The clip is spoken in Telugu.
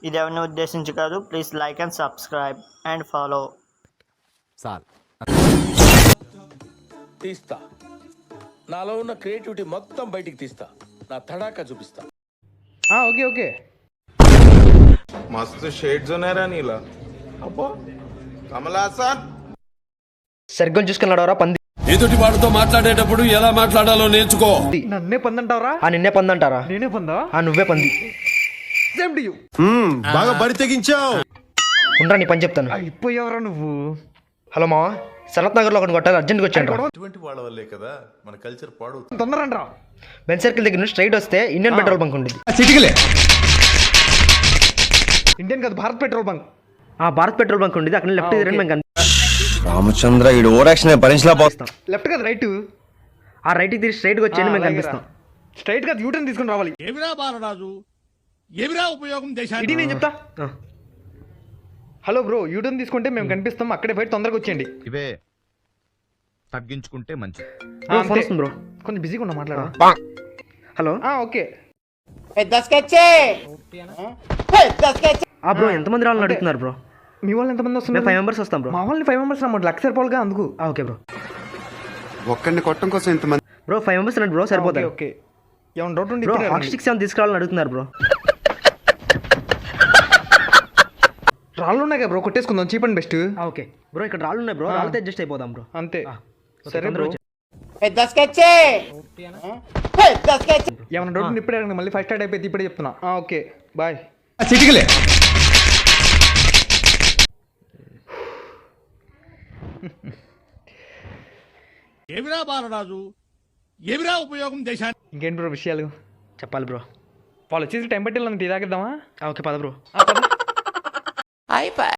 ఇది ఎవరిని ఉద్దేశించి కాదు. Please like and subscribe and follow. Sir తీస్తా, నాలో ఉన్న క్రియేటివిటీ మొత్తం బయటికి తీస్తా, నా తడాకా చూపిస్తా. Okay okay. मस्त शेड्स ఉన్నాయరా నీలా. అబ్బో కమల్ హాసన్ సరిగ్గా చూసుకున్నాడవరా పంది. ఎదుటి వాడితో మాట్లాడేటప్పుడు ఎలా మాట్లాడాలో నేర్చుకో. నన్నే పందంటావరా? నిన్నే పందంటారా? నేనే పందా? నువ్వే పంది. Same to you. బాగా బరి తెగించావు. ఉండరా నీ పని చెప్తాను. అయిపోయావరా నువ్వు. హలో మావా, సనత్ నగర్ లో ఒకటి కొట్టాలి, అర్జెంట్గా వచ్చాను. ఇటువంటి వాళ్ళ వల్లే కదా మన కల్చర్ పాడు. తొందరండి రా. బెన్ సర్కిల్ దగ్గర నుంచి స్ట్రైట్ వస్తే ఇండియన్ పెట్రోల్ బంక్ ఉంటుంది. ఇండియన్ కాదు, Bharat petrol bunk. Bharat petrol bunk ఉంటుంది, అక్కడ లెఫ్ట్ తిరగండి మేము రామచంద్ర ఈ ఓవర్ యాక్షన్ భరించలా పోస్తాం. లెఫ్ట్ కాదు, రైట్. రైట్కి తిరిగి స్ట్రైట్గా వచ్చేయండి, మేము కనిపిస్తాం. స్ట్రైట్ గా యూటర్న్ తీసుకుని రావాలి. ఏమిరా బాలరాజు, ఏమిరా ఉపయోగం దేశానికి? ఇది నేను చెప్తా. హలో బ్రో, యూటర్న్ తీసుకుంటే మేము కనిపిస్తాం, అక్కడే బయట తొందరగా వచ్చేయండి. ఇవే తగ్గించుకుంటే మంచిది. ఫోన్ వస్తుంది బ్రో, కొంచెం బిజీగా ఉన్నా, మాట్లాడా. హలో. ఓకే. బ్రో ఎంతమంది రావాలని అడుగుతున్నారు బ్రో? మీ వాళ్ళు ఎంతమంది వస్తున్నారు? 5 మెంబర్స్ వస్తాం బ్రో. మా వాళ్ళని 5 మెంబర్స్ రమ్మంటే లక్ష సరిపోలుగా అందుకు. Okay bro. ఒక్కడిని కొట్టడం కోసం ఇంతమంది బ్రో 5 మెంబర్స్ రండి బ్రో, సరిపోతాయి. ఓకే. ఏమన్నా డౌట్ ఉండి బ్రో హాట్ స్టిక్స్ ఏమైనా తీసుకురావాలని అడుగుతున్నారు బ్రో. రాళ్ళు ఉన్నాయి కదా బ్రో, కొట్టేసుకుందాం, cheap and best. Okay bro, ఇక్కడ రాళ్ళు ఉన్నాయి బ్రో, రాళ్ళతో అడ్జస్ట్ అయిపోదాం బ్రో. అంతే. సరే బ్రో. ఏమన్నా డౌట్ ఉండి ఇప్పుడే మళ్ళీ ఫస్ట్ స్టార్ట్ అయిపోయింది, ఇప్పుడే చెప్తున్నా. Okay bye. ఏమిరా బాలరాజు, ఏమిరా ఉపయోగం దేశానికి? ఇంకేంటి బ్రో విషయాలు చెప్పాలి బ్రో. వాళ్ళు వచ్చేసి టైం పట్టి టీ తాగిద్దామా? ఓకే పద బ్రో.